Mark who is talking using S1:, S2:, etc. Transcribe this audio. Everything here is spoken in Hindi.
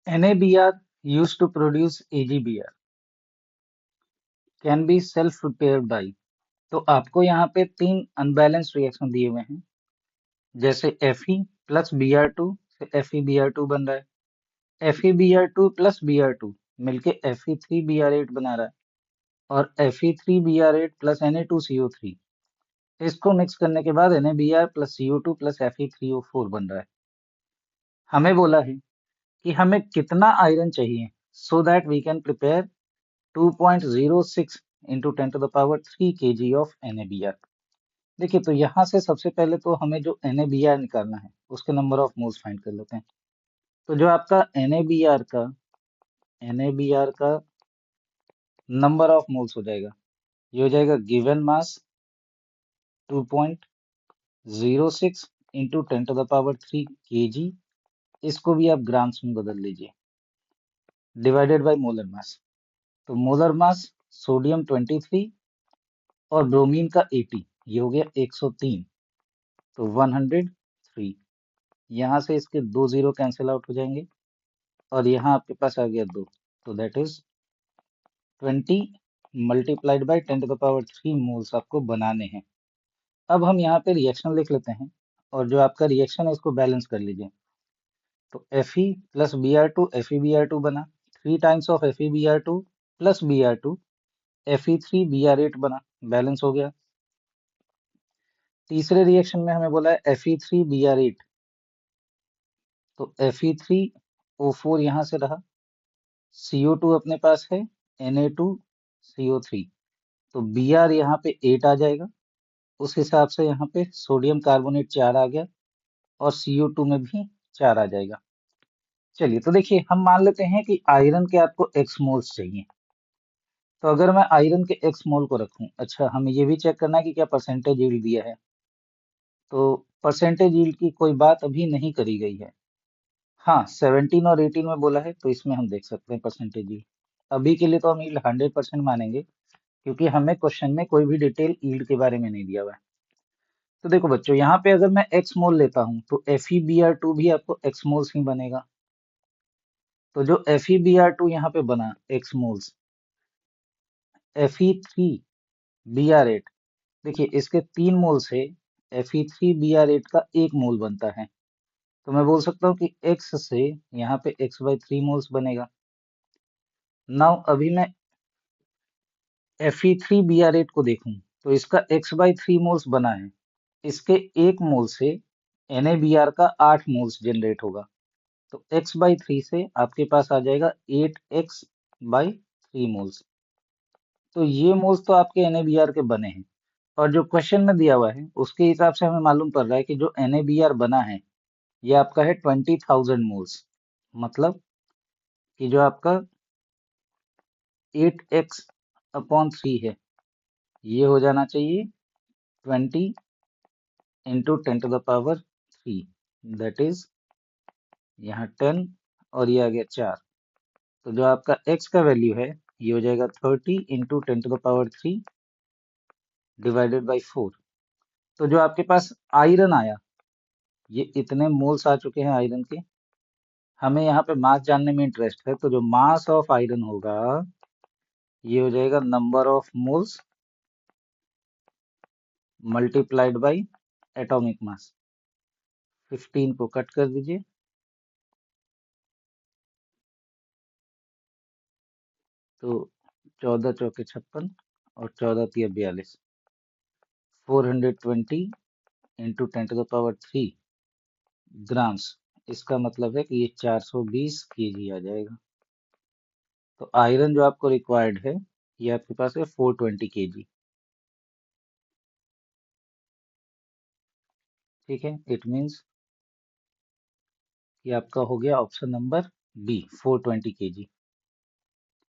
S1: NABR used to produce AgBr can be self prepared by। तो आपको यहाँ पे 3 अनबैलेंस्ड रिएक्शन दिए हुए हैं, जैसे Fe प्लस Br2 से FeBr2 बन रहा है, FeBr2 प्लस Br2 मिलके Fe3Br8 बना रहा है, और Fe3Br8 प्लस Na2CO3 इसको मिक्स करने के बाद NaBr plus CO2 plus Fe3O4 बन रहा है। हमें बोला है कि हमें कितना आयरन चाहिए so that we can prepare 2.06 into 10 to the power 3 kg of NaBr। देखिए, तो यहाँ से सबसे पहले तो हमें जो NaBr निकालना है उसके नंबर ऑफ मोल्स फाइंड कर लेते हैं। तो जो आपका NaBr का नंबर ऑफ मोल्स हो जाएगा, ये हो जाएगा given mass 2.06 into 10 to the power 3 kg, इसको भी आप ग्राम्स में बदल लीजिए, डिवाइडेड बाय मोलर मास। तो मोलर मास सोडियम 23 और ब्रोमीन का 80, ये हो गया 103, तो 103। यहाँ से इसके 2 जीरो कैंसिल आउट हो जाएंगे और यहाँ आपके पास आ गया 2, तो that is 20 multiplied by 10 to the power 3 moles आपको बनाने हैं। अब हम यहाँ पे रिएक्शन लिख लेते हैं और जो आपका रिएक्शन है इसको बैलेंस कर लीजिए। तो Fe प्लस Br2 FeBr2 बना, 3 times of FeBr2 plus Br2 Fe3Br8 बना, बैलेंस हो गया। तीसरे रिएक्शन में हमें बोला है Fe3Br8, तो Fe3O4 यहाँ से रहा, CO2 अपने पास है, Na2CO3, तो Br यहाँ पे 8 आ जाएगा, उस हिसाब से यहाँ पे सोडियम कार्बोनेट 4 आ गया और CO2 में भी 4 आ जाएगा। चलिए, तो देखिए हम मान लेते हैं कि आयरन के आपको x मोल्स चाहिए। तो अगर मैं आयरन के x मोल को रखूं, अच्छा हमें ये भी चेक करना है कि क्या परसेंटेज यील्ड दिया है। तो परसेंटेज यील्ड की कोई बात अभी नहीं करी गई है। हाँ, 17 और 18 में बोला है, तो इसमें हम देख सकते हैं परसेंटेज यील्ड। अभी के लिए तो हम यील्ड 100% मानेंगे, क्योंकि हमें क्वेश्चन में कोई भी डिटेल यील्ड के बारे में नहीं दिया हुआ है। तो देखो बच्चों, यहाँ पे अगर मैं x मोल लेता हूँ तो FeBr2 भी आपको x मोल्स ही बनेगा। तो जो FeBr2 यहाँ पे बना x मोल्स, Fe3Br8, देखिए इसके 3 मोल से Fe3Br8 का 1 मोल बनता है। तो मैं बोल सकता हूँ कि x से यहाँ पे x/3 मोल्स बनेगा। नाउ अभी मैं Fe3Br8 को देखूं तो इसका x/3 मोल्स बना है, इसके 1 मोल से NaBr का 8 मोल्स जनरेट होगा, तो x/3 से आपके पास आ जाएगा 8x/3 मोल्स। तो ये मोल्स तो आपके NaBr के बने हैं, और जो क्वेश्चन में दिया हुआ है उसके हिसाब से हमें मालूम पड़ रहा है कि जो NaBr बना है ये आपका है 20,000 मोल्स, मतलब कि जो आपका 8x/3 है ये हो जाना चाहिए 20 into 10 to the power 3, that is यहाँ 10 और ये आ गया 4। तो जो आपका x का वैल्यू है ये हो जाएगा 30 into 10 to the power 3 divided by 4। तो जो आपके पास आयरन आया, ये इतने मोल्स आ चुके हैं आयरन के। हमें यहाँ पे मास जानने में इंटरेस्ट है, तो जो मास ऑफ आयरन होगा ये हो जाएगा number of moles multiplied by atomic mass. 15 को कट कर दीजिए, तो 14 चौके 56 और 14 तिया 42, 420 into 10 to the power 3 grams. इसका मतलब है कि ये 420 kg आ जाएगा। तो आयरन जो आपको रिक्वायर्ड है ये आपके पास है 420 kg। ठीक है, इट मीन्स कि आपका हो गया ऑप्शन नंबर बी 420 kg।